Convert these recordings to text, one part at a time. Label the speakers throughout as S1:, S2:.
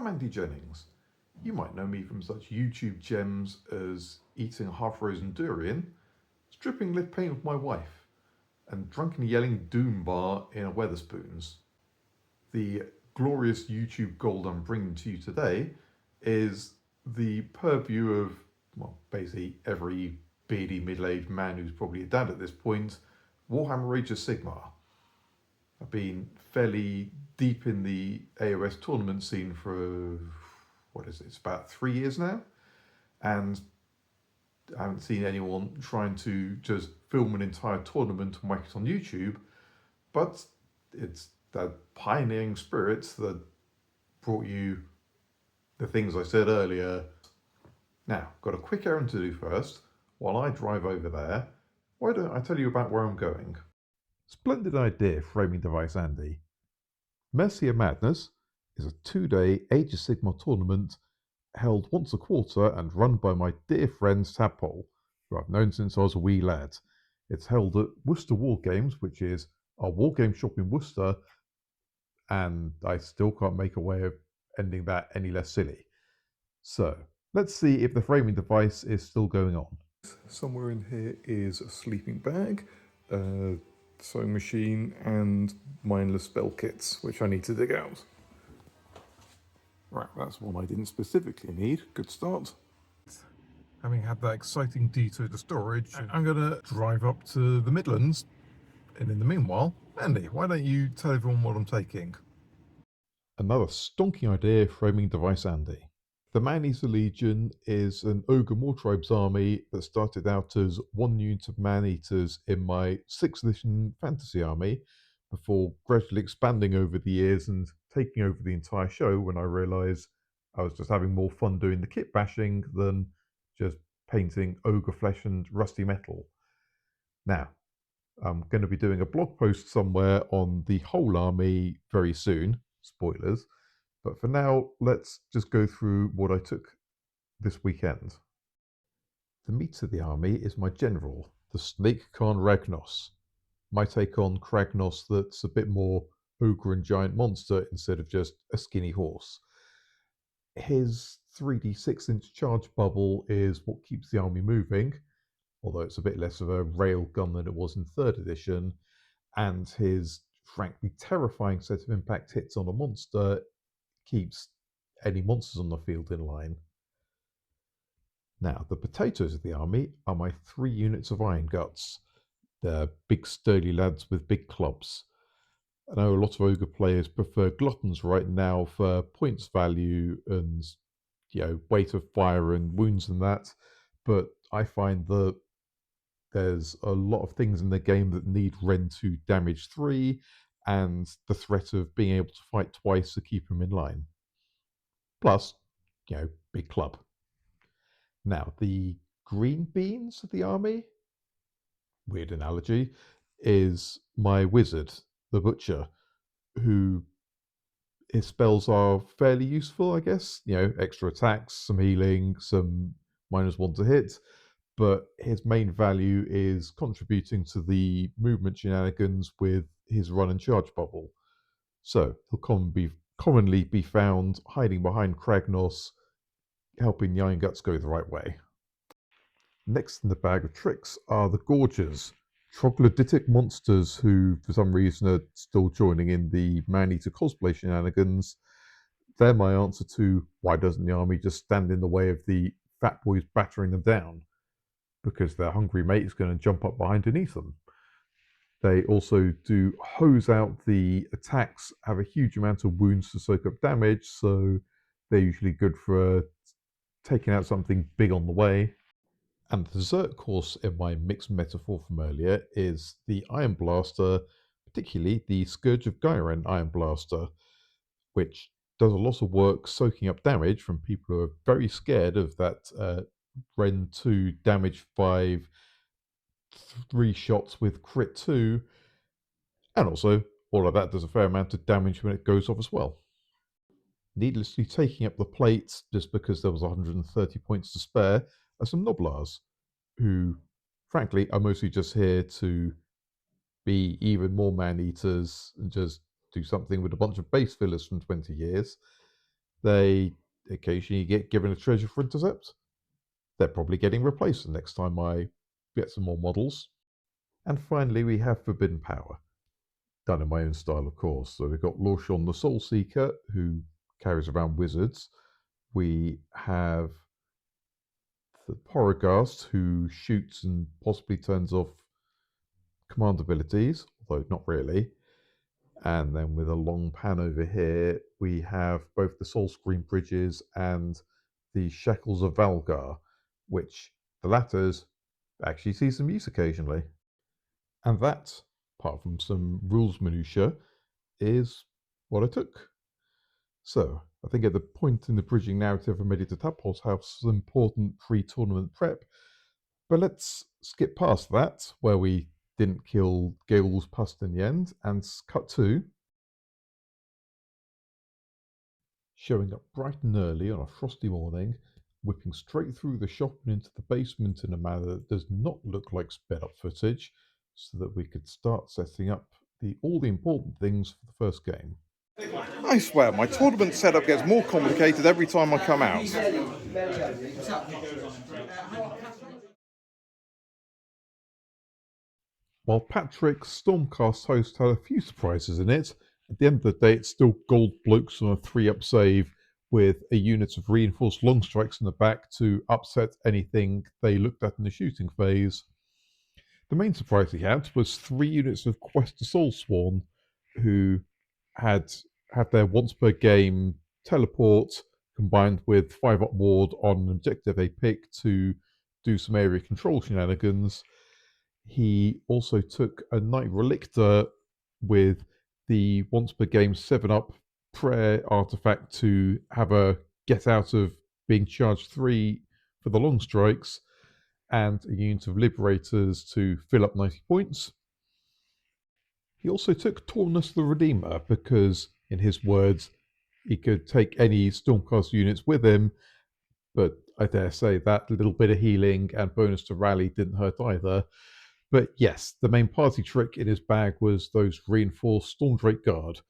S1: I'm Andy Jennings. You might know me from such YouTube gems as eating a half-frozen durian, stripping lip paint with my wife, and drunkenly yelling Doom Bar in a Weatherspoons. The glorious YouTube gold I'm bringing to you today is the purview of, well, basically every beardy middle-aged man who's probably a dad at this point, Warhammer Age of Sigmar. I've been fairly deep in the AOS tournament scene for, it's about 3 years now, and I haven't seen anyone trying to just film an entire tournament and whack it on YouTube, but it's that pioneering spirit that brought you the things I said earlier. Now, got a quick errand to do first. While I drive over there, why don't I tell you about where I'm going? Splendid idea, framing device Andy. Mercia Madness is a 2-day Age of Sigmar tournament held once a quarter and run by my dear friend Tadpole, who I've known since I was a wee lad. It's held at Worcester Wargames, which is our wargame shop in Worcester, and I still can't make a way of ending that any less silly. So, let's see if the framing device is still going on. Somewhere in here is a sleeping bag, a sewing machine, and mindless spell kits, which I need to dig out. Right, that's one I didn't specifically need. Good start. Having had that exciting detour to storage, I'm going to drive up to the Midlands. And in the meanwhile, Andy, why don't you tell everyone what I'm taking? Another stonking idea, framing device Andy. The Maneater Legion is an Ogre Mawtribes army that started out as 1 unit of Maneaters in my 6th edition fantasy army, before gradually expanding over the years and taking over the entire show when I realised I was just having more fun doing the kit bashing than just painting ogre flesh and rusty metal. Now, I'm going to be doing a blog post somewhere on the whole army very soon, spoilers, but for now, let's just go through what I took this weekend. The meat of the army is my general, the Snake Khan Ragnos. My take on Kragnos that's a bit more ogre and giant monster instead of just a skinny horse. His 3D 6-inch charge bubble is what keeps the army moving, although it's a bit less of a rail gun than it was in 3rd edition, and his frankly terrifying set of impact hits on a monster keeps any monsters on the field in line. Now, the potatoes of the army are my 3 units of Iron Guts. They're big sturdy lads with big clubs. I know a lot of ogre players prefer gluttons right now for points value and, weight of fire and wounds and that, but I find that there's a lot of things in the game that need Ren 2 damage 3 and the threat of being able to fight twice to keep them in line. Plus, big club. Now, the green beans of the army, weird analogy, is my wizard, the butcher, who his spells are fairly useful, I guess. Extra attacks, some healing, some -1 to hit, but his main value is contributing to the movement shenanigans with his run and charge bubble. So he'll commonly be found hiding behind Kragnos, helping the Iron Guts go the right way. Next in the bag of tricks are the Gorgers, troglodytic monsters who, for some reason, are still joining in the Maneater cosplay shenanigans. They're my answer to why doesn't the army just stand in the way of the fat boys battering them down? Because their hungry mate is going to jump up behind and eat them. They also do hose out the attacks, have a huge amount of wounds to soak up damage, so they're usually good for taking out something big on the way. And the dessert course in my mixed metaphor from earlier is the Iron Blaster, particularly the Scourge of Gyren Iron Blaster, which does a lot of work soaking up damage from people who are very scared of that Ren 2 damage 5, 3 shots with crit 2, and also all of that does a fair amount of damage when it goes off as well. Needlessly taking up the plate, just because there was 130 points to spare, are some Noblars, who, frankly, are mostly just here to be even more man-eaters and just do something with a bunch of base fillers from 20 years. They occasionally get given a treasure for intercept. They're probably getting replaced the next time I get some more models. And finally, we have Forbidden Power, done in my own style, of course. So we've got Lorshon the Soul Seeker, who carries around wizards. We have the Porogast, who shoots and possibly turns off command abilities, although not really. And then with a long pan over here, we have both the Soul Screen Bridges and the Shackles of Valgar, which the latter's actually see some use occasionally. And that, apart from some rules minutiae, is what I took. So, I think at the point in the bridging narrative I'm ready to Tadpole's House, important pre-tournament prep. But let's skip past that, where we didn't kill Gale's Pust in the end, and cut to showing up bright and early on a frosty morning, whipping straight through the shop and into the basement in a manner that does not look like sped up footage, so that we could start setting up all the important things for the first game.
S2: I swear, my tournament setup gets more complicated every time I come out.
S1: While Patrick's Stormcast host had a few surprises in it, at the end of the day it's still gold blokes on a 3-up save with a unit of reinforced long strikes in the back to upset anything they looked at in the shooting phase. The main surprise he had was 3 units of Quest to Soulsworn, who had their once per game teleport combined with 5-up ward on an objective they pick to do some area control shenanigans. He also took a Knight Relictor with the once per game 7-up prayer artifact to have a get out of being charged 3 for the long strikes, and a unit of Liberators to fill up 90 points. He also took Taunus the Redeemer because, in his words, he could take any Stormcast units with him, but I dare say that little bit of healing and bonus to rally didn't hurt either. But yes, the main party trick in his bag was those reinforced Stormdrake Guard.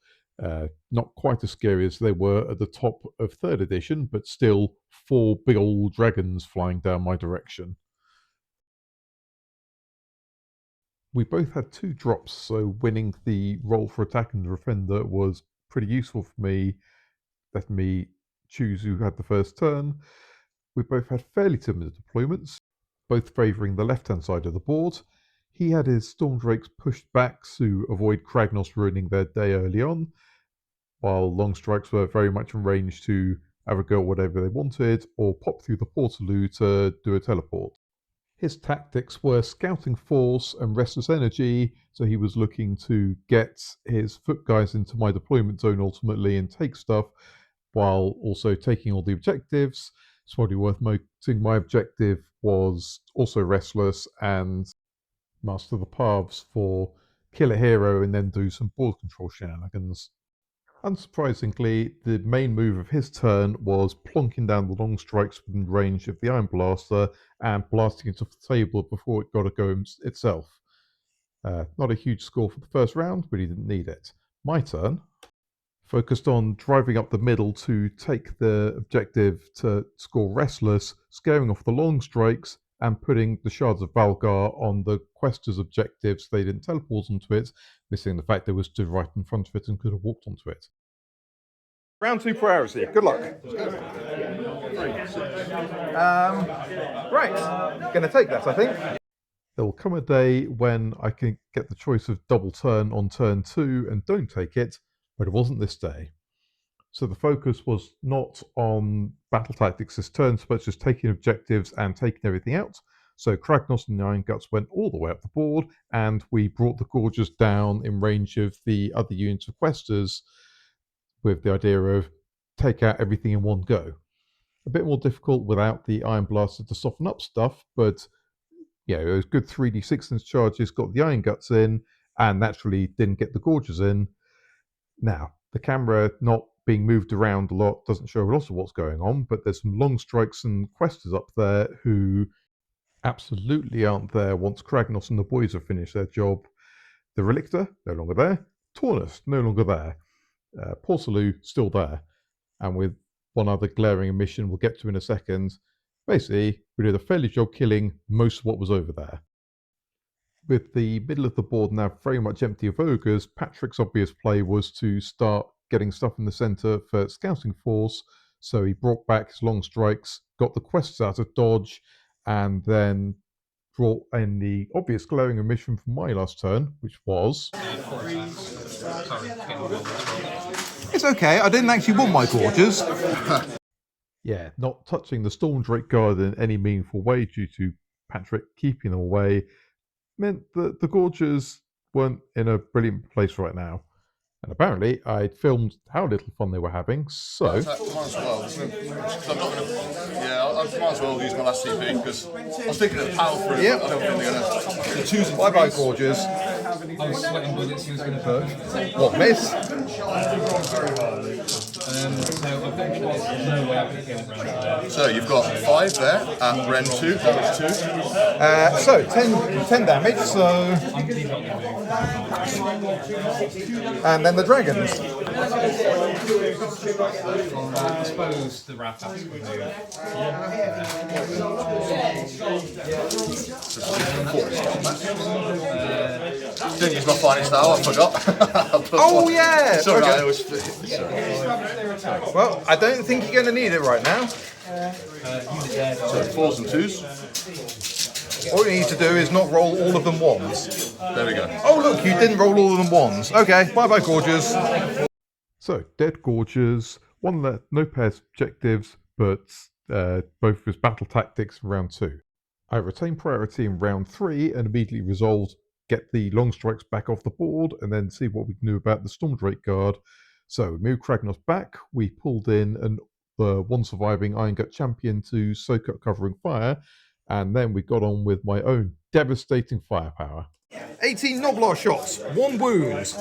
S1: Not quite as scary as they were at the top of 3rd edition, but still 4 big old dragons flying down my direction. We both had 2 drops, so winning the roll for attack and defender was pretty useful for me, letting me choose who had the first turn. We both had fairly similar deployments, both favouring the left-hand side of the board. He had his Stormdrakes pushed back to avoid Kragnos ruining their day early on, while long strikes were very much in range to have a go at whatever they wanted, or pop through the Portaloo to do a teleport. His tactics were Scouting Force and Restless Energy, so he was looking to get his foot guys into my deployment zone ultimately and take stuff, while also taking all the objectives. It's probably worth noting my objective was also Restless and Master the Paths for kill a hero and then do some board control shenanigans. Unsurprisingly, the main move of his turn was plonking down the long strikes within range of the Iron Blaster and blasting it off the table before it got a go itself. Not a huge score for the first round, but he didn't need it. My turn focused on driving up the middle to take the objective to score Restless, scaring off the long strikes, and putting the Shards of Valgar on the Questers' objectives. They didn't teleport onto it, missing the fact they were stood right in front of it and could have walked onto it.
S2: Round 2 priority. Good luck. Right. Gonna take that, I think.
S1: There will come a day when I can get the choice of double turn on turn 2 and don't take it, but it wasn't this day. So the focus was not on battle tactics this turn, but just taking objectives and taking everything out. So Kragnos and Iron Guts went all the way up the board, and we brought the Gorgers down in range of the other units of Questers, with the idea of take out everything in one go. A bit more difficult without the Iron Blaster to soften up stuff, but it was good 3d6 charges, got the Iron Guts in, and naturally didn't get the Gorgers in. Now, the camera not being moved around a lot doesn't show a lot of what's going on, but there's some long strikes and Questers up there who absolutely aren't there once Kragnos and the boys have finished their job. The Relictor, no longer there. Taunus, no longer there. Portaloo, still there. And with one other glaring emission we'll get to in a second. Basically, we did a fairly job killing most of what was over there. With the middle of the board now very much empty of ogres, Patrick's obvious play was to start getting stuff in the centre for scouting force, so he brought back his long strikes, got the quests out of dodge, and then brought in the obvious glaring omission from my last turn, which was...
S2: It's okay, I didn't actually want my Gorges.
S1: Yeah, not touching the Stormdrake Guard in any meaningful way due to Patrick keeping them away meant that the Gorges weren't in a brilliant place right now. And apparently, I'd filmed how little fun they were having, so...
S3: I might as well. I'm not going to... Yeah, I might as well use my last CP, because I was thinking of the power through.
S2: Yep.
S3: I don't think they're going to... Choose
S2: Bye-bye, Gorges.
S4: I was sweating bullets he was going to push.
S2: What, miss?
S4: So I've got there's no way I can get around that.
S3: So you've got 5 there at Ren 2, damage 2.
S2: So 10 damage, so... And then the dragons.
S4: I suppose the wrap has to move.
S3: Didn't use my finest hour, I forgot.
S2: Oh, yeah!
S3: Sorry,
S2: Okay.
S3: I always...
S2: Well, I don't think you're going to need it right now.
S3: So 4s and 2s.
S2: All you need to do is not roll all of them ones.
S3: There we go.
S2: Oh, look, you didn't roll all of them ones. Okay, bye-bye, Gorges.
S1: So, dead Gorges, one that no pairs objectives, but both of his battle tactics in round 2. I retained priority in round 3 and immediately resolved get the long strikes back off the board and then see what we can do about the Stormdrake Guard. So we moved Kragnos back, we pulled in the one surviving Iron Gut champion to soak up covering fire, and then we got on with my own devastating firepower.
S2: 18 Noblar shots, 1 wound.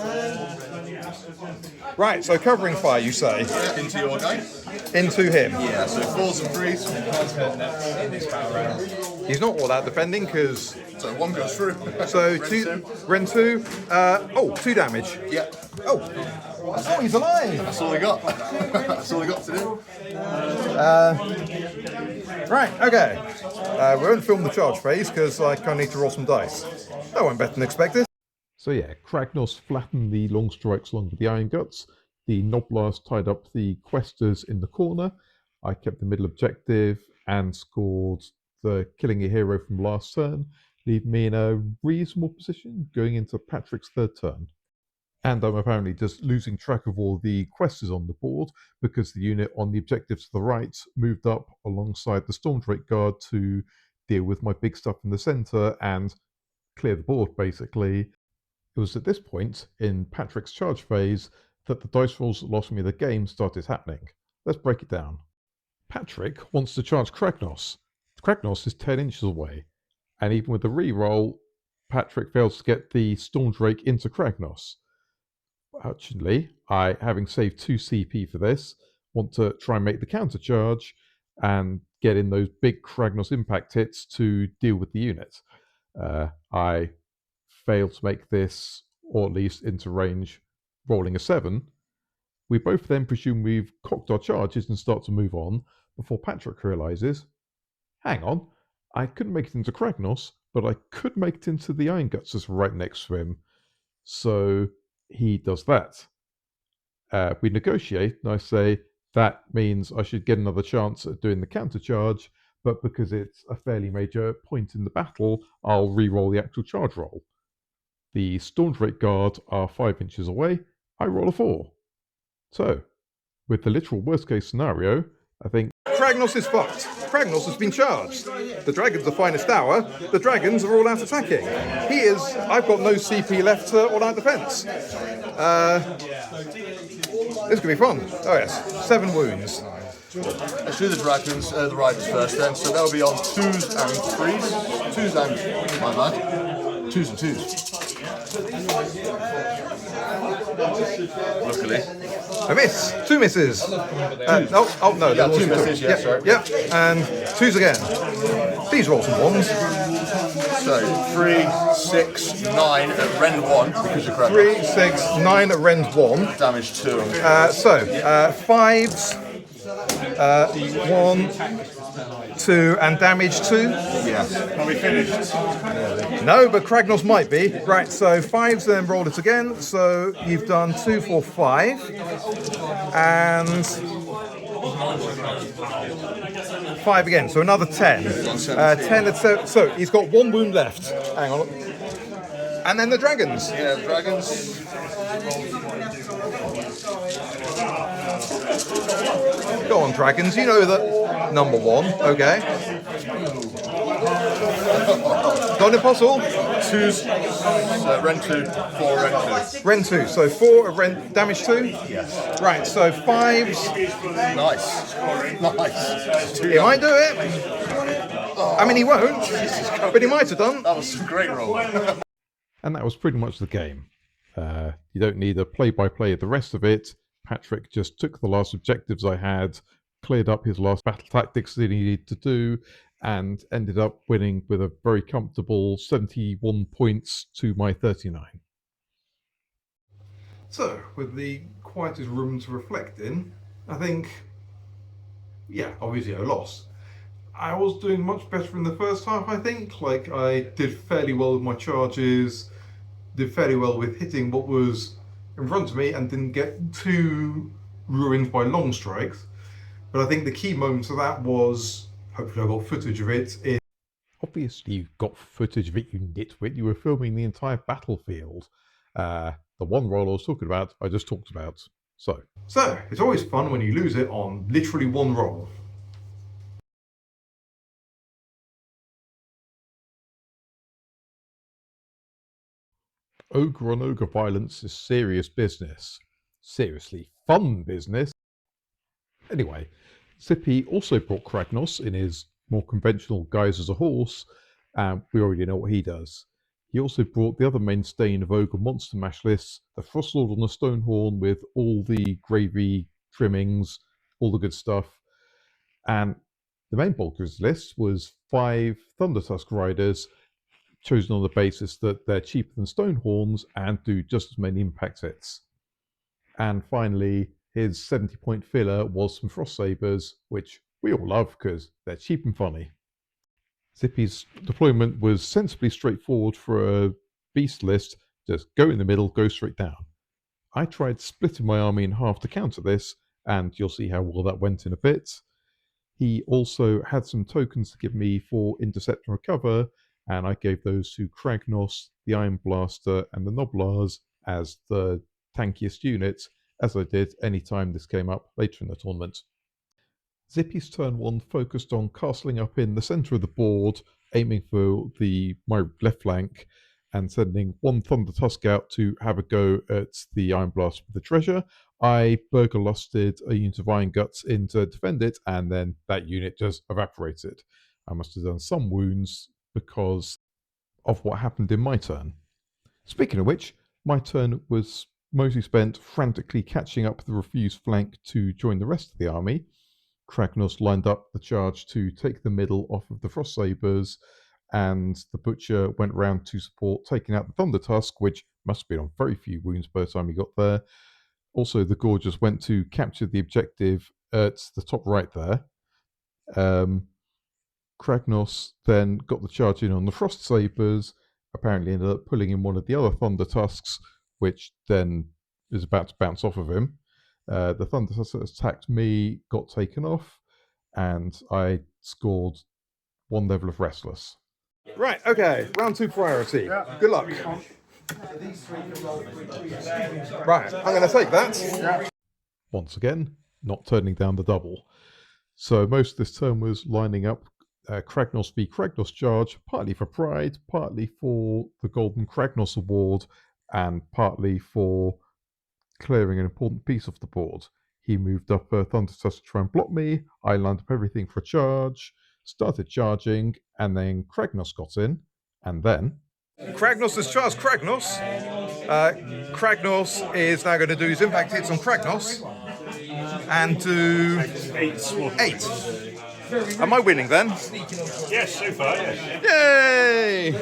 S2: Right, so covering fire, you say?
S3: Into your guy?
S2: Into him.
S3: Yeah, so 4s and 3s.
S4: In this power round.
S2: He's not all that defending, because...
S3: So 1 goes through.
S2: So, Ren 2, 2 damage.
S3: Yeah.
S2: Oh, he's alive!
S3: That's all we got. That's all we got to do.
S2: Right, okay. We won't film the charge phase, because I kind of need to roll some dice. That went better than expected.
S1: So yeah, Kragnos flattened the long strikes along with the Iron Guts. The Noblars tied up the Questers in the corner. I kept the middle objective and scored the killing a hero from last turn, leaving me in a reasonable position going into Patrick's 3rd turn. And I'm apparently just losing track of all the Questers on the board because the unit on the objective to the right moved up alongside the Stormdrake Guard to deal with my big stuff in the centre and clear the board, basically. It was at this point in Patrick's charge phase that the dice rolls that lost me the game started happening. Let's break it down. Patrick wants to charge Kragnos. Kragnos is 10 inches away, and even with the re-roll, Patrick fails to get the Stormdrake into Kragnos. Fortunately, I, having saved 2 CP for this, want to try and make the counter charge and get in those big Kragnos impact hits to deal with the unit. I failed to make this, or at least into range, rolling a 7. We both then presume we've cocked our charges and start to move on before Patrick realises, hang on, I couldn't make it into Kragnos, but I could make it into the Iron Guts that's right next to him. So he does that. We negotiate, and I say that means I should get another chance at doing the counter charge, but because it's a fairly major point in the battle, I'll re-roll the actual charge roll. The Stormdrake Guard are 5 inches away, I roll a 4. So, with the literal worst case scenario, I think
S2: Kragnos is fucked. Kragnos has been charged. The dragons are finest hour. The dragons are all out attacking. He is... I've got no CP left to all out defense. This could be fun. Oh yes, 7 wounds.
S3: Let's do the dragons, the riders first then. So that'll be on 2s and 3s. 2s and... my bad. 2s and 2s. Luckily.
S2: A miss. 2 misses. No, no.
S3: Yeah, 2 misses, yeah, sorry.
S2: Yep, and 2s again. Please roll some 1s.
S3: So 3, 6, 9 at Ren 1 because you're correct.
S2: 3, 6, 9 at Rend 1.
S3: Damage 2.
S2: So 5s 1, 2, and damage 2.
S3: Yes.
S5: Are we finished?
S2: No, but Kragnos might be. Right, so 5's then roll it again. So you've done 2, 4, 5. And 5 again, so another 10. 10 at 7. So he's got 1 wound left. Hang on. And then the dragons.
S3: Yeah, the dragons.
S2: Go on, dragons. You know that number 1. Okay. Got an apostle?
S3: 2's Ren 2, 4 Ren 2.
S2: Ren 2. So 4 of Ren damage 2?
S3: Yes.
S2: Right, so 5's.
S3: Nice. Nice.
S2: He might do it. I mean, he won't. But he might have done.
S3: That was a great roll.
S1: And that was pretty much the game. You don't need a play-by-play of the rest of it. Patrick just took the last objectives I had, cleared up his last battle tactics that he needed to do, and ended up winning with a very comfortable 71 points to my 39. So, with the quietest room to reflect in, I think, yeah, obviously I lost. I was doing much better in the first half, I think. Like, I did fairly well with my charges, did fairly well with hitting what was in front of me, and didn't get too ruined by long strikes. But I think the key moment of that was, hopefully I got footage of it. Obviously you've got footage of it, you nitwit. You were filming the entire battlefield. The one roll I was talking about, I just talked about. So it's always fun when you lose it on literally one roll. Ogre on ogre violence is serious business. Seriously fun business. Anyway, Zippy also brought Kragnos in his more conventional guise as a horse, and we already know what he does. He also brought the other mainstay of ogre monster mash lists, the Frostlord on the Stonehorn with all the gravy trimmings, all the good stuff. And the main bulk of his list was 5 Thundertusk riders, chosen on the basis that they're cheaper than Stonehorns and do just as many impact hits. And finally, his 70-point filler was some Frost Sabers, which we all love because they're cheap and funny. Zippy's deployment was sensibly straightforward for a beast list. Just go in the middle, go straight down. I tried splitting my army in half to counter this, and you'll see how well that went in a bit. He also had some tokens to give me for intercept and recover, and I gave those to Kragnos, the Iron Blaster, and the Noblars as the tankiest units, as I did any time this came up later in the tournament. Zippy's turn 1 focused on castling up in the centre of the board, aiming for my left flank, and sending 1 Thundertusk out to have a go at the Iron Blast with the treasure. I burger-lusted a unit of Iron Guts in to defend it, and then that unit just evaporated. I must have done some wounds because of what happened in my turn. Speaking of which, my turn was mostly spent frantically catching up the refused flank to join the rest of the army. Kragnos lined up the charge to take the middle off of the Frost Sabers, and the Butcher went round to support taking out the Thundertusk, which must have been on very few wounds by the time he got there. Also, the Gorgeous went to capture the objective at the top right there. Kragnos then got the charge in on the Frost Sabers, apparently ended up pulling in one of the other Thundertusks, which then is about to bounce off of him. The Thundertusk that attacked me got taken off, and I scored 1 level of Restless. Right, okay, round 2 priority. Yeah. Good luck. Right, I'm going to take that. Yeah. Once again, not turning down the double. So most of this turn was lining up Kragnos v Kragnos charge, partly for pride, partly for the Golden Kragnos Award, and partly for clearing an important piece off the board. He moved up Thundertusk to try and block me. I lined up everything for a charge, started charging, and then Kragnos got in, and then... Kragnos has charged Kragnos. Kragnos is now going to do his impact hits on Kragnos, and do 8. Am I winning then?
S5: Yes, so far, yes.
S2: Yay!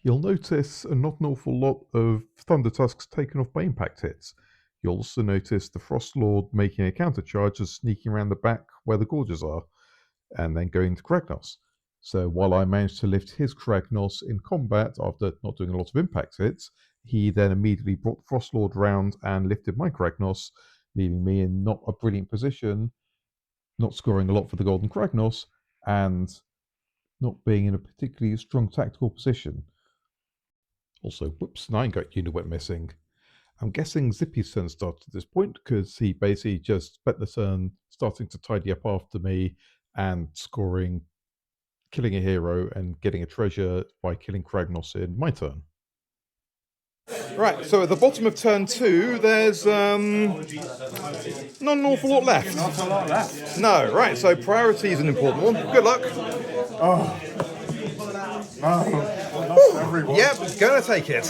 S2: You'll notice not an awful lot of Thundertusks taken off by impact hits.
S1: You'll also notice the Frostlord making a countercharge and sneaking around the back where the gorges are, and then going to Kragnos. So while I managed to lift his Kragnos in combat after not doing a lot of impact hits, he then immediately brought the Frostlord round and lifted my Kragnos, leaving me in not a brilliant position, not scoring a lot for the Golden Kragnos, and not being in a particularly strong tactical position. Also, whoops, an Iron Gut unit went missing. I'm guessing Zippy's turn started at this point because he basically just spent the turn starting to tidy up after me and scoring, killing a hero and getting a treasure by killing Kragnos in my turn.
S2: Right, so at the bottom of turn 2, there's not an awful lot left.
S6: Not a lot left.
S2: No, right, so priority is an important one. Good luck.
S6: Oh. No, everyone.
S2: Yep, gonna take it.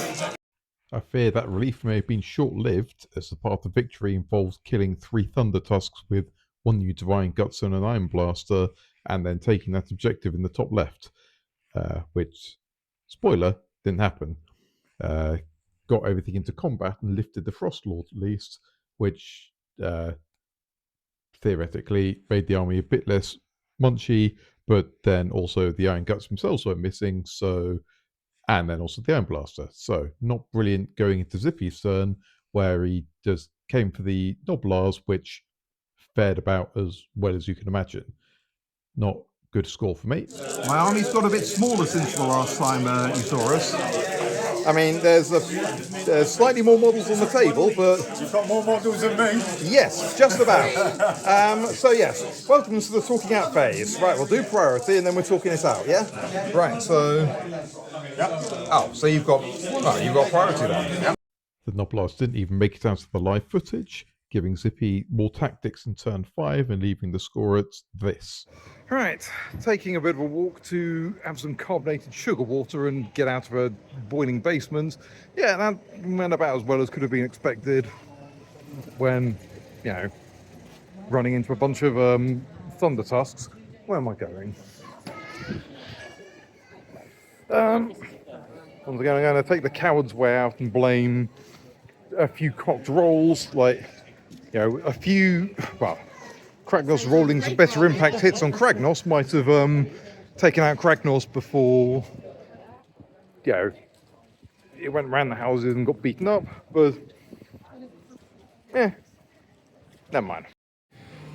S1: I fear that relief may have been short-lived, as the path to victory involves killing 3 Thunder Tusks with 1 new Divine Guts and an Iron Blaster, and then taking that objective in the top left, which, spoiler, didn't happen. Got everything into combat and lifted the Frostlord at least, which theoretically made the army a bit less munchy, but then also the Iron Guts themselves were missing, so, and then also the Iron Blaster. So not brilliant going into Zippy's turn, where he just came for the Noblars, which fared about as well as you can imagine. Not good score for me.
S2: My army's got a bit smaller since the last time you saw us. I mean, there's slightly more models on the table, but...
S6: You've got more models than me.
S2: Yes, just about. So yes, welcome to the talking out phase. Right, we'll do priority and then we're talking it out, yeah? Right, so...
S6: Yep.
S2: Oh, so you've got priority then. Yep.
S1: The Noblars didn't even make it out of the live footage, giving Zippy more tactics in turn 5 and leaving the score at this.
S2: Right, taking a bit of a walk to have some carbonated sugar water and get out of a boiling basement. Yeah, that went about as well as could have been expected when, you know, running into a bunch of Thunder Tusks. Where am I going? Once again, I'm going to take the coward's way out and blame a few cocked rolls, like, you know, a few, well, Kragnos rolling some better impact hits on Kragnos might have taken out Kragnos before, you know, it went around the houses and got beaten up, but, never mind.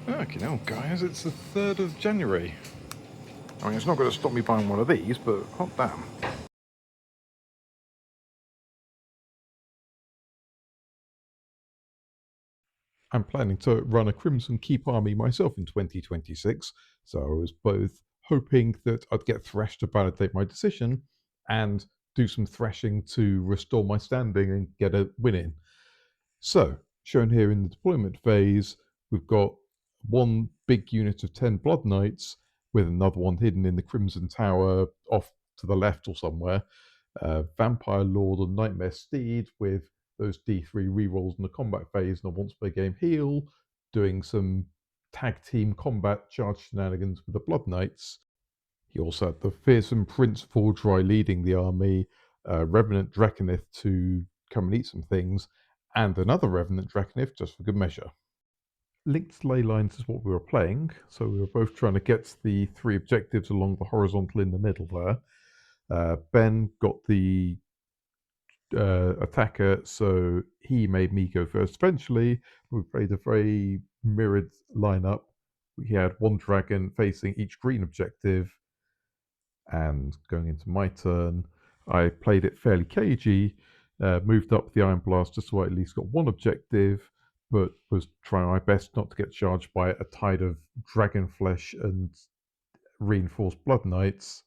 S2: Okay, now guys, it's the 3rd of January. I mean, it's not going to stop me buying one of these, but hot damn.
S1: I'm planning to run a Crimson Keep army myself in 2026, so I was both hoping that I'd get Thresh to validate my decision and do some thrashing to restore my standing and get a win in. So, shown here in the deployment phase, we've got one big unit of 10 Blood Knights with another one hidden in the Crimson Tower off to the left or somewhere, Vampire Lord and Nightmare Steed with those D3 rerolls in the combat phase and a once per game heal, doing some tag team combat charge shenanigans with the Blood Knights. He also had the fearsome Prince Vordry leading the army, Revenant Draconith to come and eat some things, and another Revenant Draconith just for good measure. Linked ley lines is what we were playing, so we were both trying to get the 3 objectives along the horizontal in the middle there. Ben got the attacker, so he made me go first eventually. We played a very mirrored lineup. We had 1 dragon facing each green objective, and going into my turn, I played it fairly cagey, moved up the Iron Blaster so I at least got 1 objective, but was trying my best not to get charged by a tide of dragon flesh and reinforced Blood Knights.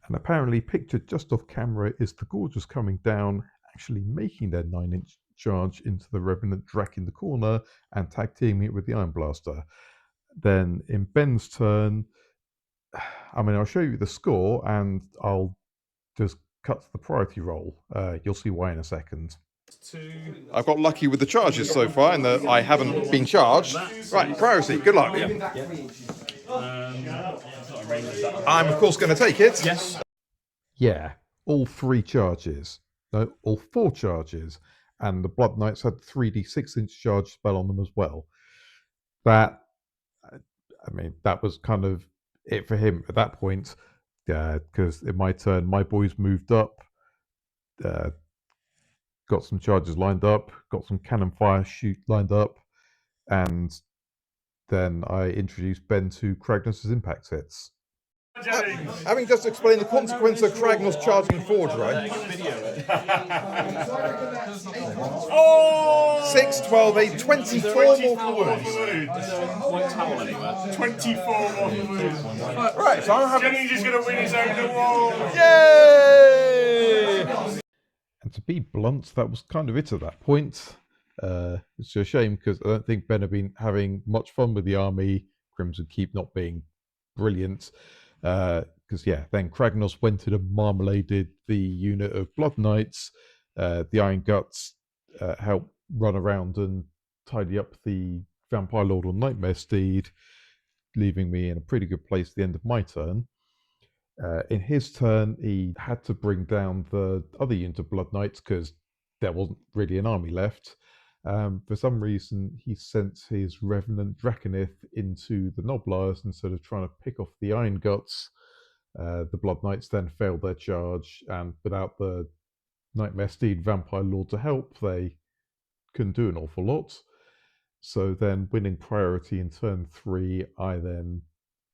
S1: And apparently pictured just off camera is the Gorges coming down, actually making their 9-inch charge into the Revenant Drac in the corner and tag teaming it with the Iron Blaster. Then in Ben's turn, I mean, I'll show you the score and I'll just cut to the priority roll. You'll see why in a second.
S2: I've got lucky with the charges so far in that I haven't been charged. Right, priority, good luck. I'm of course going to take it.
S4: Yes.
S1: Yeah, all 3 charges. No, all 4 charges. and the Blood Knights had 3d6-inch charge spell on them as well. That, I mean, that was kind of it for him at that point, because in my turn, my boys moved up, got some charges lined up, got some cannon fire shoot lined up, and then I introduced Ben to Kragnos' impact hits.
S5: Jennings.
S2: Having just explained the consequence of Kragnos charging forward, right?
S5: Oh!
S2: 6, 12, 8, 24 mortal wounds.
S4: White towel anywhere.
S5: 24 mortal wounds.
S2: Right, so I'm having...
S5: Jennings is going to win his own award.
S2: Yay!
S1: And to be blunt, that was kind of it at that point. It's a shame because I don't think Ben had been having much fun with the army. Crimson Keep not being brilliant. Because then Kragnos went in and marmaladed the unit of Blood Knights. The Iron Guts helped run around and tidy up the Vampire Lord or Nightmare Steed, leaving me in a pretty good place at the end of my turn. In his turn, he had to bring down the other unit of Blood Knights because there wasn't really an army left. For some reason, he sent his Revenant Draconith into the Noblars instead of trying to pick off the Iron Guts. The Blood Knights then failed their charge, and without the Nightmare Steed Vampire Lord to help, they couldn't do an awful lot. So then, winning priority in turn 3, I then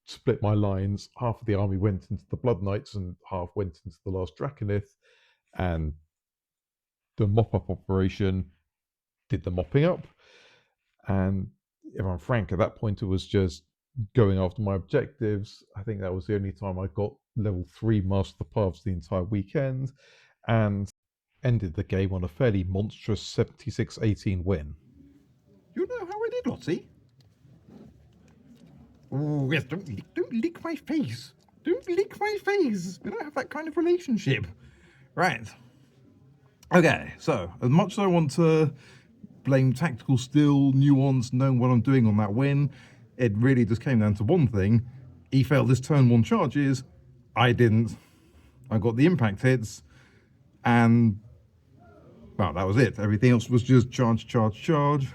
S1: split my lines. Half of the army went into the Blood Knights and half went into the last Draconith, and the mop-up operation did the mopping up. And if I'm frank, at that point it was just going after my objectives. I think that was the only time I got level 3 Master of the Paths the entire weekend, and ended the game on a fairly monstrous 76-18 win.
S2: You know how I did, Lottie? Oh, yes, don't lick my face. Don't lick my face. We don't have that kind of relationship. Right. Okay, so, as much as I want to blame tactical skill, nuance, knowing what I'm doing on that win, it really just came down to one thing. He failed his turn 1 charges. I didn't. I got the impact hits, and, well, that was it. Everything else was just charge, charge, charge.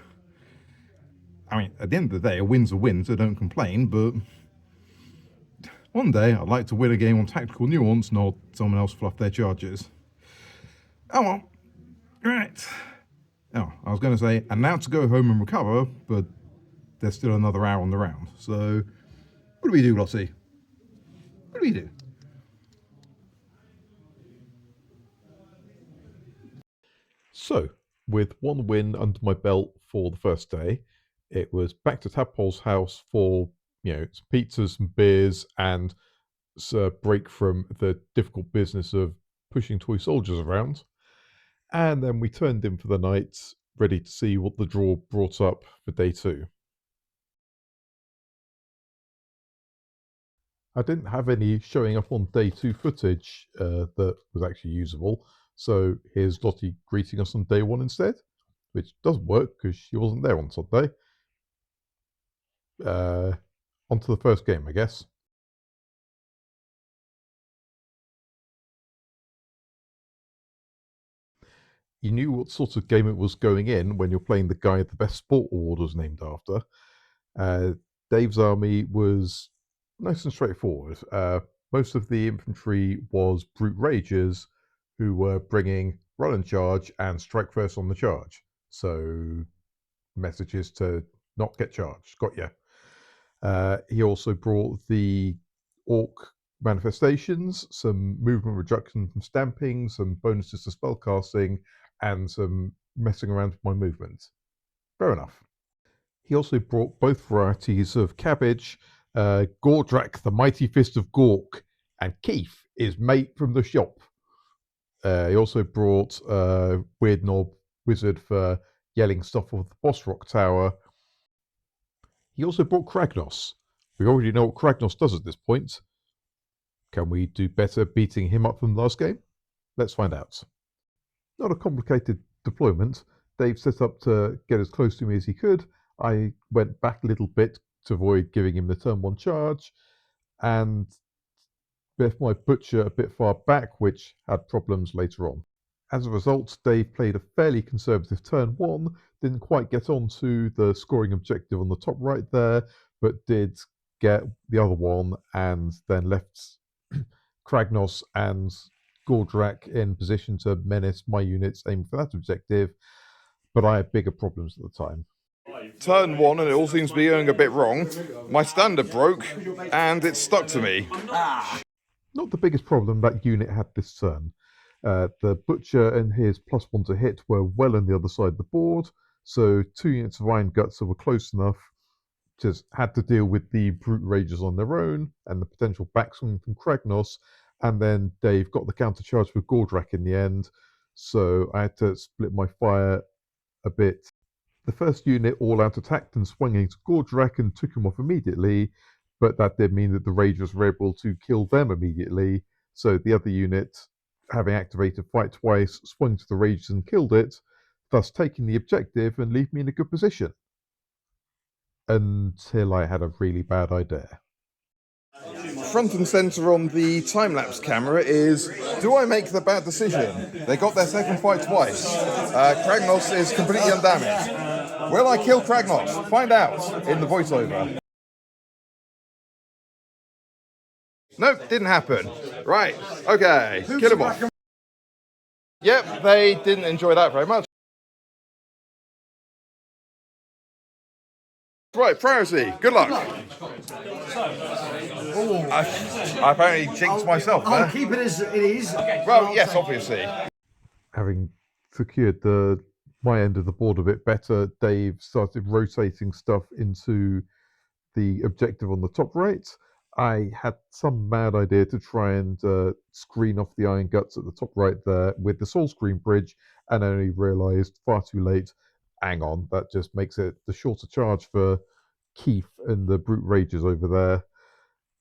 S2: I mean, at the end of the day, a win's a win, so don't complain, but one day I'd like to win a game on tactical nuance, not someone else fluff their charges. Oh well. Right. Oh, I was going to say, and now to go home and recover, but there's still another hour on the round. So, what do we do, Lottie? What do we do?
S1: So, with one win under my belt for the first day, it was back to Tadpole's house for, some pizzas and beers and a break from the difficult business of pushing toy soldiers around. And then we turned in for the night, ready to see what the draw brought up for day 2. I didn't have any showing up on day 2 footage that was actually usable, so here's Lottie greeting us on day 1 instead, which doesn't work because she wasn't there on Sunday. On to the first game, I guess. You knew what sort of game it was going in when you're playing the guy the Best Sport Award was named after. Dave's army was nice and straightforward. Most of the infantry was Brute Ragers, who were bringing Run and Charge and Strike First on the charge. So, messages to not get charged. Got ya. He also brought the Orc manifestations, some movement reduction from stamping, some bonuses to spellcasting, and some messing around with my movement. Fair enough. He also brought both varieties of cabbage, Gordrak, the Mighty Fist of Gork, and Keith, his mate from the shop. He also brought Weird Knob Wizard for yelling stuff off the Boss Rock Tower. He also brought Kragnos. We already know what Kragnos does at this point. Can we do better beating him up from the last game? Let's find out. Not a complicated deployment. Dave set up to get as close to me as he could. I went back a little bit to avoid giving him the turn 1 charge, and left my butcher a bit far back, which had problems later on. As a result, Dave played a fairly conservative turn 1, didn't quite get onto the scoring objective on the top right there, but did get the other one, and then left Kragnos and Gordrak in position to menace my units aiming for that objective, but I had bigger problems at the time.
S2: Turn 1 and it all seems to be going a bit wrong. My standard broke and it stuck to me.
S1: Not the biggest problem that unit had this turn. The Butcher and his +1 to hit were well on the other side of the board, so 2 units of Iron Guts that were close enough just had to deal with the Brute Rages on their own and the potential backswing from Kragnos, and then Dave got the countercharge with Gordrak in the end, so I had to split my fire a bit. The first unit all out attacked and swung into Gordrak and took him off immediately, but that did mean that the Ragers were able to kill them immediately, so the other unit, having activated Fight twice, swung to the Ragers and killed it, thus taking the objective and leaving me in a good position. Until I had a really bad idea.
S2: Front and centre on the time-lapse camera is, do I make the bad decision? They got their second fight twice. Kragnos is completely undamaged. Will I kill Kragnos? Find out in the voiceover. Nope, didn't happen. Right, okay, kill him off. Yep, they didn't enjoy that very much. Right, priority, good luck. I apparently jinxed myself there.
S7: I'll keep it as it is.
S2: Well, yes, obviously.
S1: Having secured my end of the board a bit better, Dave started rotating stuff into the objective on the top right. I had some mad idea to try and screen off the Iron Guts at the top right there with the Soul Screen Bridge, and only realised far too late, hang on, that just makes it the shorter charge for Keith and the Brute Rages over there.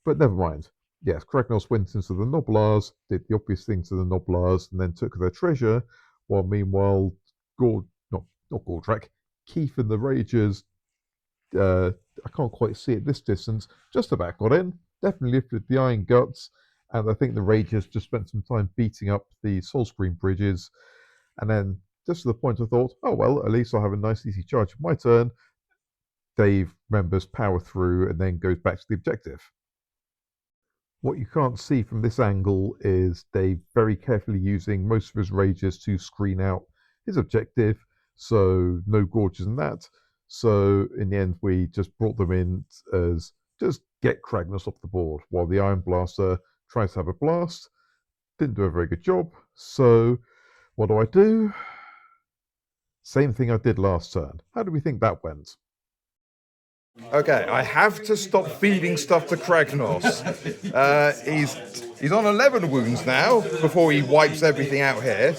S1: But never mind. Yes, Kragnos went into the Noblars, did the obvious thing to the Noblars, and then took their treasure, while meanwhile, not Gordrak, Keith and the Ragers, I can't quite see at this distance, just about got in, definitely lifted the Iron Guts, and I think the Ragers just spent some time beating up the Soul Screen Bridges, and then just to the point I thought, oh well, at least I'll have a nice easy charge for my turn. Dave remembers power through and then goes back to the objective. What you can't see from this angle is Dave very carefully using most of his Ragers to screen out his objective, so no gorges in that. So in the end, we just brought them in as just get Kragnos off the board, while the Iron Blaster tries to have a blast. Didn't do a very good job, so what do? Same thing I did last turn. How do we think that went?
S2: Okay, I have to stop feeding stuff to Kragnos. He's on 11 wounds now, before he wipes everything out here.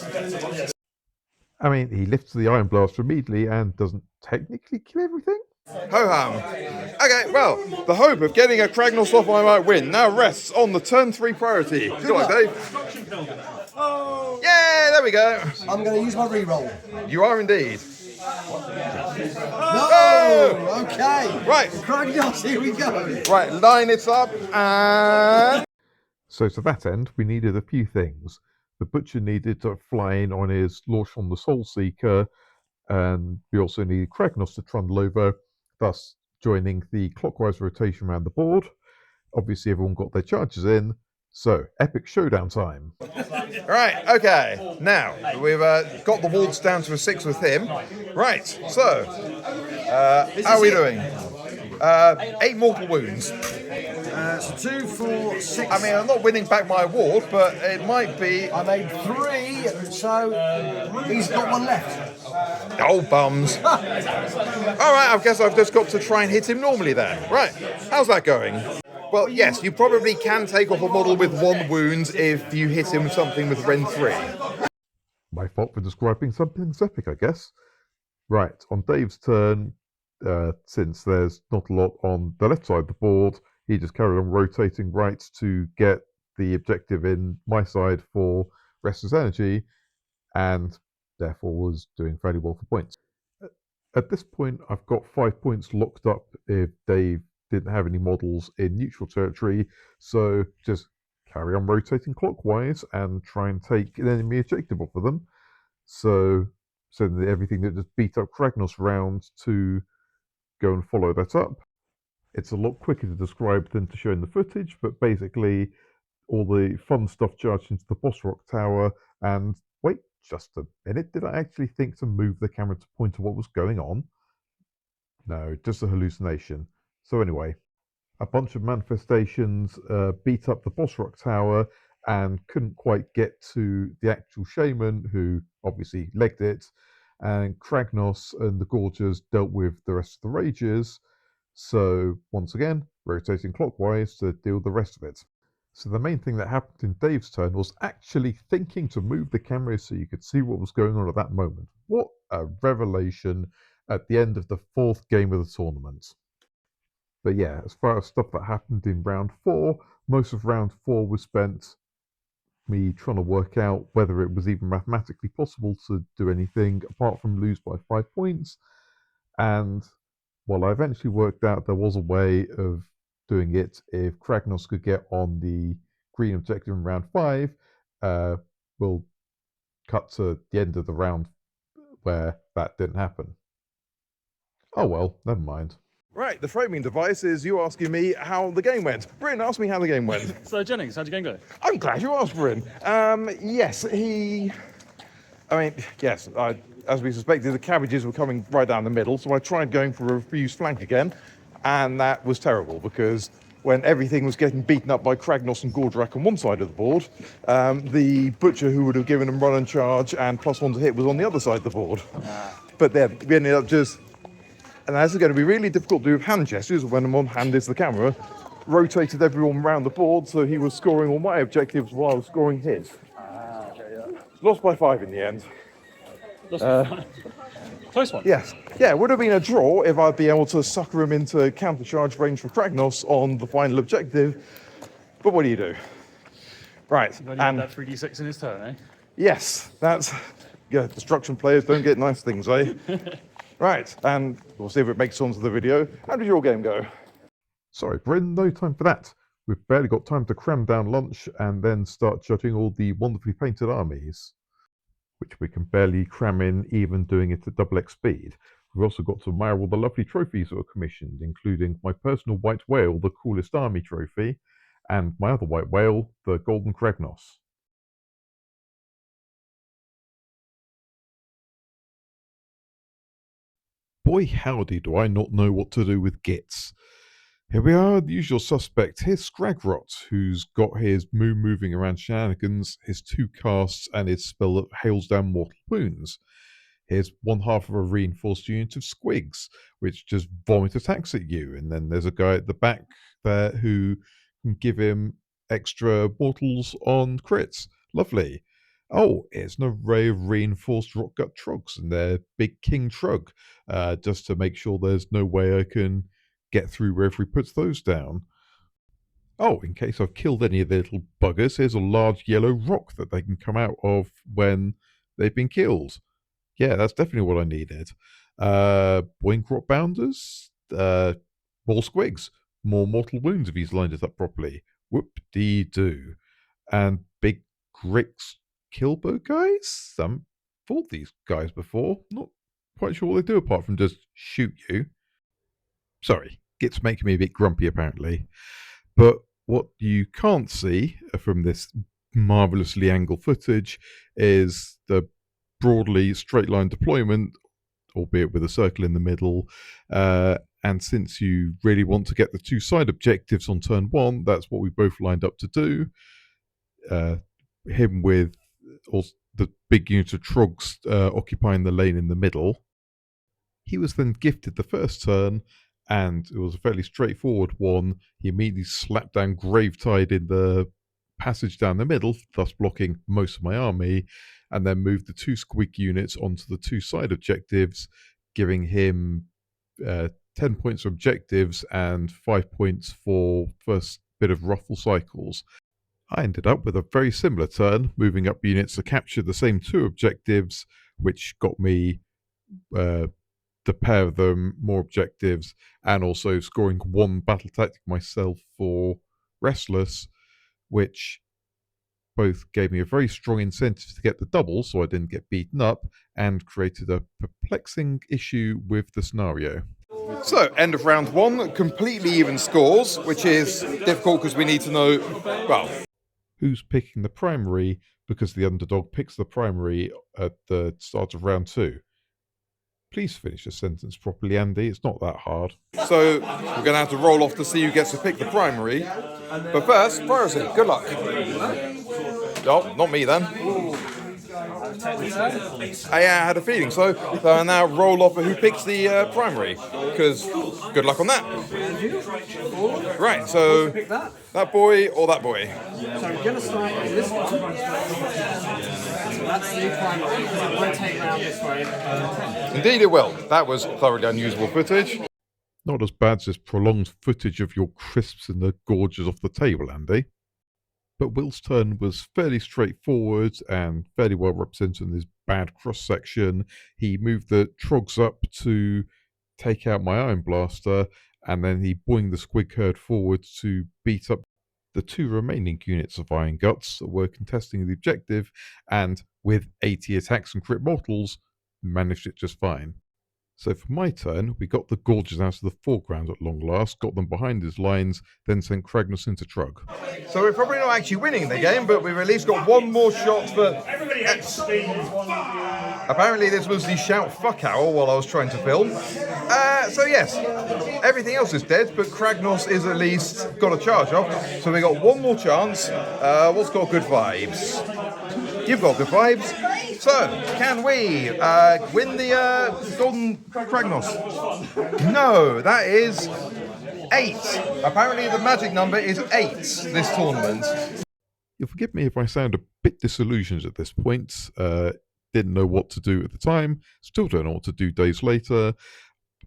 S1: I mean, he lifts the Iron Blaster immediately and doesn't technically kill everything?
S2: Ho-hum. Okay, well, the hope of getting a Kragnos off I might win now rests on the turn 3 priority. Good luck, Dave. Yeah, there we go.
S7: I'm going to use my reroll.
S2: You are indeed.
S7: No! Okay.
S2: Right.
S7: Kragnos, here we go.
S2: Right, line it up and...
S1: So to that end, we needed a few things. The Butcher needed to fly in on his launch on the Soul Seeker, and we also needed Kragnos to trundle over, thus joining the clockwise rotation around the board. Obviously, everyone got their charges in, so epic showdown time.
S2: Right, okay. Now, we've got the wards down to a 6 with him. Right, so, how are we doing? 8 mortal wounds.
S7: So 2, 4, 6.
S2: I mean, I'm not winning back my award, but it might be...
S7: I made 3, so he's got 1 left.
S2: Oh, bums. All right, I guess I've just got to try and hit him normally then. Right, how's that going? Well, yes, you probably can take off a model with 1 wound if you hit him with something with Ren 3.
S1: My fault for describing something epic, I guess. Right, on Dave's turn, since there's not a lot on the left side of the board, he just carried on rotating right to get the objective in my side for Restless Energy, and therefore was doing fairly well for points. At this point, I've got 5 points locked up if Dave didn't have any models in neutral territory, so just carry on rotating clockwise and try and take an enemy objective off of them. So send everything that just beat up Kragnos round to go and follow that up. It's a lot quicker to describe than to show in the footage, but basically all the fun stuff charged into the boss rock tower. And wait just a minute, did I actually think to move the camera to point to what was going on? No, just a hallucination. So anyway, a bunch of manifestations beat up the boss rock tower and couldn't quite get to the actual shaman, who obviously legged it, and Kragnos and the Gorgers dealt with the rest of the rages. So once again, rotating clockwise to deal with the rest of it. So the main thing that happened in Dave's turn was actually thinking to move the camera so you could see what was going on at that moment. What a revelation at the end of the 4th game of the tournament. But yeah, as far as stuff that happened in round 4, most of round 4 was spent me trying to work out whether it was even mathematically possible to do anything apart from lose by 5 points. And well, I eventually worked out there was a way of doing it if Kragnos could get on the green objective in round 5. We'll cut to the end of the round where that didn't happen. Oh well, never mind.
S2: Right, the framing device is you asking me how the game went. Bryn, ask me how the game went.
S4: So, Jennings, how'd your game go?
S2: I'm glad you asked, Bryn. Yes, as we suspected, the cabbages were coming right down the middle, so I tried going for a refused flank again, and that was terrible, because when everything was getting beaten up by Kragnos and Gordrak on one side of the board, the butcher who would have given them run and charge and +1 to hit was on the other side of the board. But then we ended up just... And as it's going to be really difficult to do with hand gestures when I'm on hand is the camera, rotated everyone around the board so he was scoring all my objectives while I was scoring his. Lost by 5 in the end.
S4: Close one.
S2: Yes. Yeah, it would have been a draw if I'd been able to sucker him into counter-charge range for Kragnos on the final objective. But what do you do? Right.
S4: And that 3d6 in his turn, eh?
S2: Yes, that's... Yeah, destruction players don't get nice things, eh? Right, and we'll see if it makes it onto the video. How did your game go?
S1: Sorry, Bryn, no time for that. We've barely got time to cram down lunch and then start judging all the wonderfully painted armies, which we can barely cram in even doing it at XX speed. We've also got to admire all the lovely trophies that were commissioned, including my personal white whale, the coolest army trophy, and my other white whale, the golden Kragnos. Boy howdy do I not know what to do with Gitz. Here we are, the usual suspect. Here's Scragrot, who's got his moon moving around shenanigans, his 2 casts, and his spell that hails down mortal wounds. Here's one half of a reinforced unit of Squigs, which just vomit attacks at you. And then there's a guy at the back there who can give him extra mortals on crits. Lovely. Oh, it's an array of reinforced Rockgut Trogs and their big King Trug, just to make sure there's no way I can get through wherever he puts those down. Oh, in case I've killed any of the little buggers, here's a large yellow rock that they can come out of when they've been killed. Yeah, that's definitely what I needed. Boink Rot Bounders, more Squigs, more mortal wounds if he's lined it up properly. Whoop-dee-doo. And big Grix Killbow guys? I've fought these guys before. Not quite sure what they do apart from just shoot you. Sorry, Git's making me a bit grumpy apparently. But what you can't see from this marvellously angled footage is the broadly straight line deployment, albeit with a circle in the middle. And since you really want to get the 2 side objectives on turn 1, that's what we both lined up to do. Him with the big unit of Trogs occupying the lane in the middle. He was then gifted the first turn, and it was a fairly straightforward one. He immediately slapped down Gravetide in the passage down the middle, thus blocking most of my army, and then moved the 2 Squig units onto the 2 side objectives, giving him 10 points for objectives and 5 points for first bit of ruffle cycles. I ended up with a very similar turn, moving up units to capture the same 2 objectives, which got me the pair of them more objectives, and also scoring 1 battle tactic myself for Restless, which both gave me a very strong incentive to get the double so I didn't get beaten up, and created a perplexing issue with the scenario.
S2: So, end of round one, completely even scores, which is difficult because we need to know, well,
S1: who's picking the primary, because the underdog picks the primary at the start of round 2. Please finish the sentence properly, Andy. It's not that hard.
S2: so we're going to have to roll off to see who gets to pick the primary. But first, priority, good luck. Oh, not me then. I had a feeling so. So I now roll off who picks the primary, because good luck on that. Right, so that boy or that boy?
S7: So we're going to start with this one. So that's the primary, because it won't take round this way.
S2: Indeed it will. That was thoroughly unusable footage.
S1: Not as bad as this prolonged footage of your crisps and the gorges off the table, Andy. But Will's turn was fairly straightforward and fairly well represented in his bad cross-section. He moved the trogs up to take out my Iron Blaster, and then he boinged the Squig Herd forward to beat up the 2 remaining units of Iron Guts that were contesting the objective, and with 80 attacks and crit mortals, managed it just fine. So for my turn, we got the Gorges out of the foreground at long last, got them behind his lines, then sent Kragnos into Trug.
S2: So we're probably not actually winning the game, but we've at least got one more shot for...
S5: Everybody hates Steve.
S2: Apparently this was the shout fuck owl while I was trying to film. So yes, everything else is dead, but Kragnos is at least got a charge off. So we got one more chance. What's got good vibes? You've got good vibes. So, can we win the Golden Kragnos? No, that is 8. Apparently the magic number is 8 this tournament.
S1: You'll forgive me if I sound a bit disillusioned at this point. Didn't know what to do at the time, still don't know what to do days later.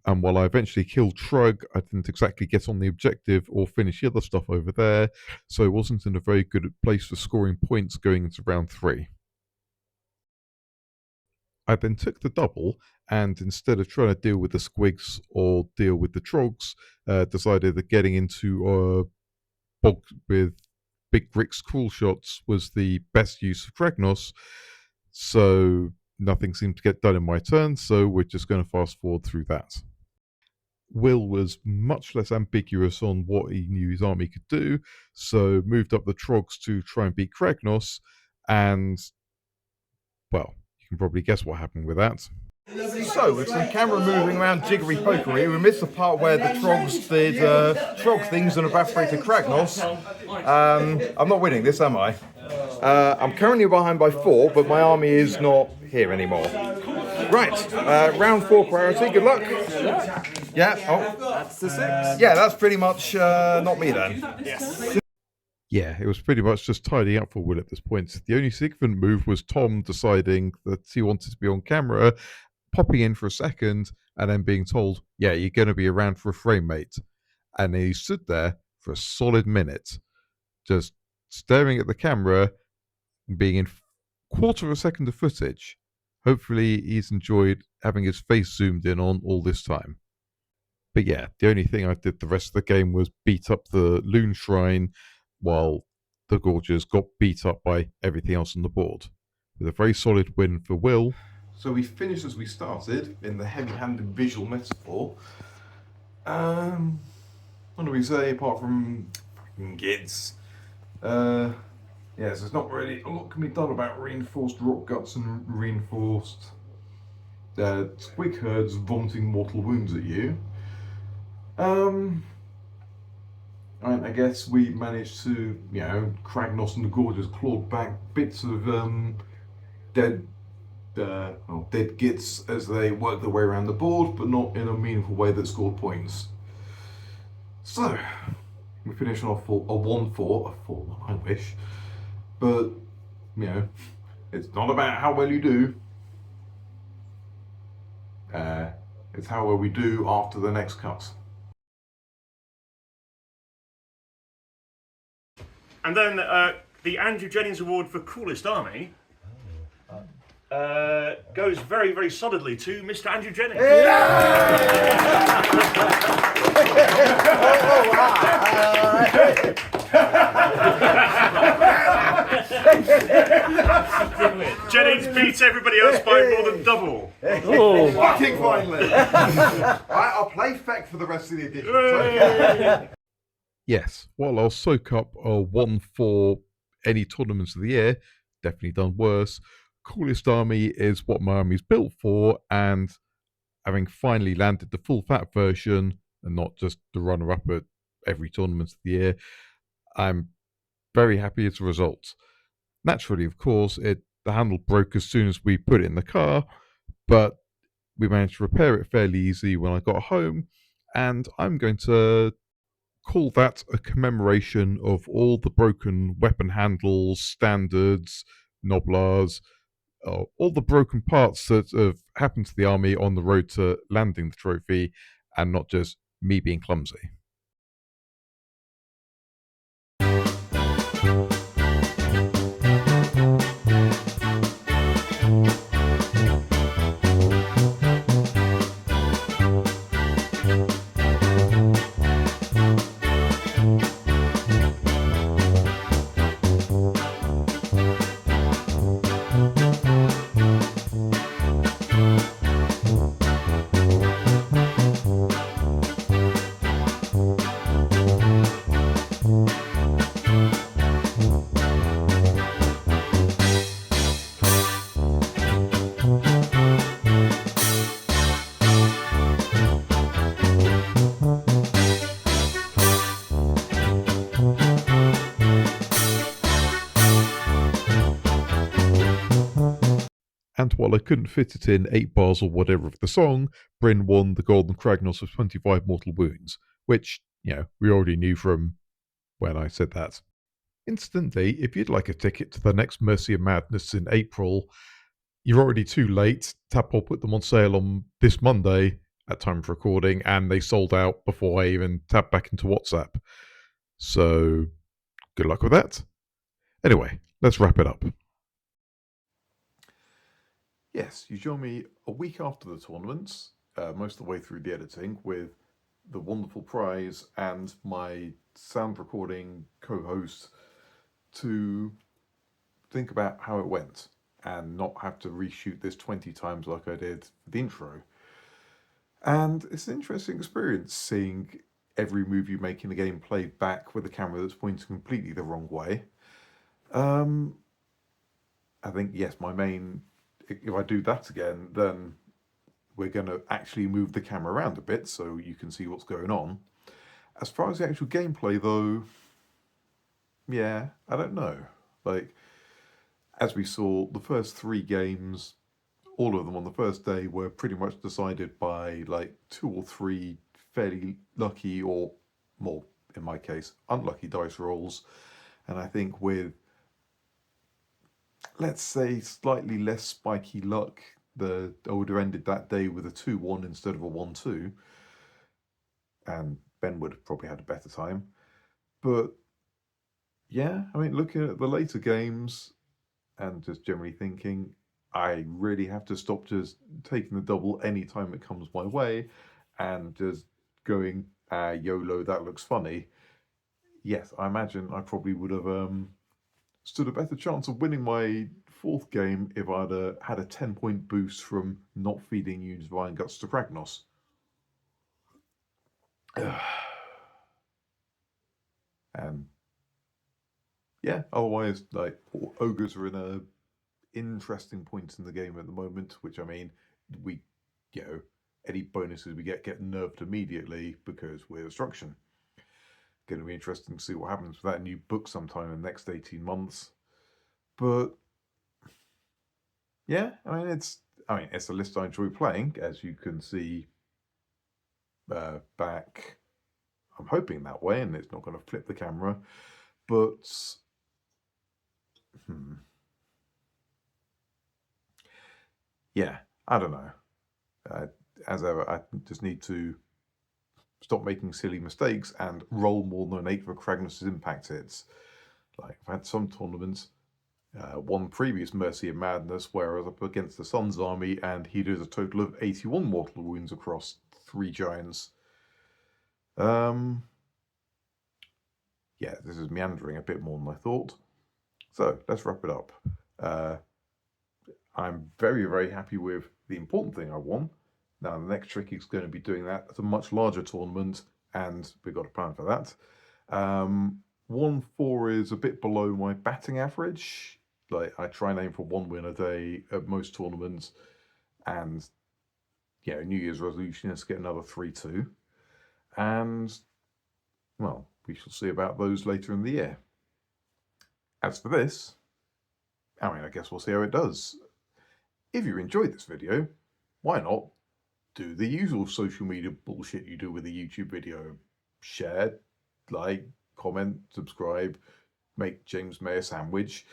S1: And while I eventually killed Trug, I didn't exactly get on the objective or finish the other stuff over there, so I wasn't in a very good place for scoring points going into round 3. I then took the double, and instead of trying to deal with the squigs or deal with the trogs, decided that getting into bog with Big Rick's cool shots was the best use of Kragnos, so nothing seemed to get done in my turn, so we're just going to fast forward through that. Will was much less ambiguous on what he knew his army could do, so moved up the trogs to try and beat Kragnos, and, well, you can probably guess what happened with that.
S2: So, with some camera moving around jiggery pokery, we missed the part where the trogs did trog things and evaporated Kragnos. I'm not winning this, am I? I'm currently behind by 4, but my army is not here anymore. Right, round 4 priority, good luck. Yeah, oh.
S7: That's the 6.
S2: Yeah, that's pretty much not me then.
S7: Yes.
S1: Yeah, it was pretty much just tidying up for Will at this point. The only significant move was Tom deciding that he wanted to be on camera, popping in for a second, and then being told, yeah, you're going to be around for a frame, mate. And he stood there for a solid minute, just staring at the camera, being in quarter of a second of footage. Hopefully he's enjoyed having his face zoomed in on all this time. But yeah, the only thing I did the rest of the game was beat up the Loon Shrine, while the Gorges got beat up by everything else on the board, with a very solid win for Will. So we finished as we started, in the heavy-handed visual metaphor. What do we say, apart from fucking Gitz? Yes, there's not really a lot can be done about reinforced rock guts and reinforced squig herds vomiting mortal wounds at you. I guess we managed to, Kragnos and the Gorges clawed back bits of dead Gitz as they worked their way around the board, but not in a meaningful way that scored points. So, we finished off for a 1-4, a 4-1 I wish, but, it's not about how well you do. It's how well we do after the next cut.
S5: And then the Andrew Jennings Award for Coolest Army goes very, very solidly to Mr. Andrew Jennings. Jennings beats everybody else by more than double.
S6: Fucking finally! Right, I'll play Feck for the rest of the edition.
S1: Yes, while I'll soak up a 1 for any tournaments of the year, definitely done worse. Coolest Army is what my army's built for, and having finally landed the full fat version and not just the runner-up at every tournament of the year, I'm very happy as a result. Naturally, of course, the handle broke as soon as we put it in the car, but we managed to repair it fairly easy when I got home, and I'm going to call that a commemoration of all the broken weapon handles, standards, noblars, all the broken parts that have happened to the army on the road to landing the trophy, and not just me being clumsy. And while I couldn't fit it in 8 bars or whatever of the song, Bryn won the Golden Kragnos with 25 mortal wounds, which, we already knew from when I said that. Incidentally, if you'd like a ticket to the next Mercia Madness in April, you're already too late. Tadpole put them on sale on this Monday at time of recording, and they sold out before I even tapped back into WhatsApp. So, good luck with that. Anyway, let's wrap it up. Yes, you join me a week after the tournaments, most of the way through the editing, with the wonderful prize and my sound recording co-host to think about how it went and not have to reshoot this 20 times like I did for the intro. And it's an interesting experience seeing every move you make in the game played back with a camera that's pointing completely the wrong way. I think, yes, if I do that again, then we're going to actually move the camera around a bit so you can see what's going on. As far as the actual gameplay, though, yeah, I don't know. As we saw, the first 3 games, all of them on the first day, were pretty much decided by 2 or 3 fairly lucky, or more, in my case, unlucky dice rolls. And I think with, let's say, slightly less spiky luck, I would have ended that day with a 2-1 instead of a 1-2. And Ben would have probably had a better time. But yeah, looking at the later games and just generally thinking, I really have to stop just taking the double any time it comes my way and just going, YOLO, that looks funny. Yes, I imagine I probably would have stood a better chance of winning my 4th game if I'd had a 10-point boost from not feeding you Divine Guts to Kragnos. And yeah, otherwise, ogres are in a interesting point in the game at the moment, which we, any bonuses we get nerfed immediately because we're destruction. Going to be interesting to see what happens with that new book sometime in the next 18 months. But yeah, it's a list I enjoy playing, as you can see back. I'm hoping that way, and it's not going to flip the camera. But yeah, I don't know. As ever, I just need to stop making silly mistakes and roll more than an 8 for Kragnos' impact hits. I've had some tournaments, one previous Mercia Madness, where I was up against the Sun's army and he did a total of 81 mortal wounds across 3 giants. Yeah, this is meandering a bit more than I thought.
S2: So let's wrap it up. I'm very, very happy with the important thing I won. Now the next trick is going to be doing that at a much larger tournament, and we've got a plan for that. 1-4 is a bit below my batting average. Like, I try and aim for 1 win a day at most tournaments, and New Year's resolution is to get another 3-2. And well, we shall see about those later in the year. As for this, I guess we'll see how it does. If you enjoyed this video, why not do the usual social media bullshit you do with a YouTube video? Share, like, comment, subscribe, make James May a sandwich.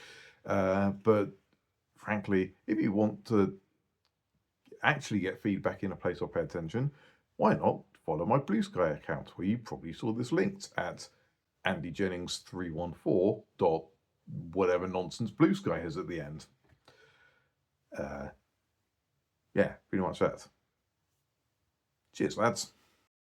S2: But frankly, if you want to actually get feedback in a place or pay attention, why not follow my Blue Sky account, where you probably saw this linked at AndyJennings314. Whatever nonsense Blue Sky has at the end. Yeah, pretty much that. Cheers, lads.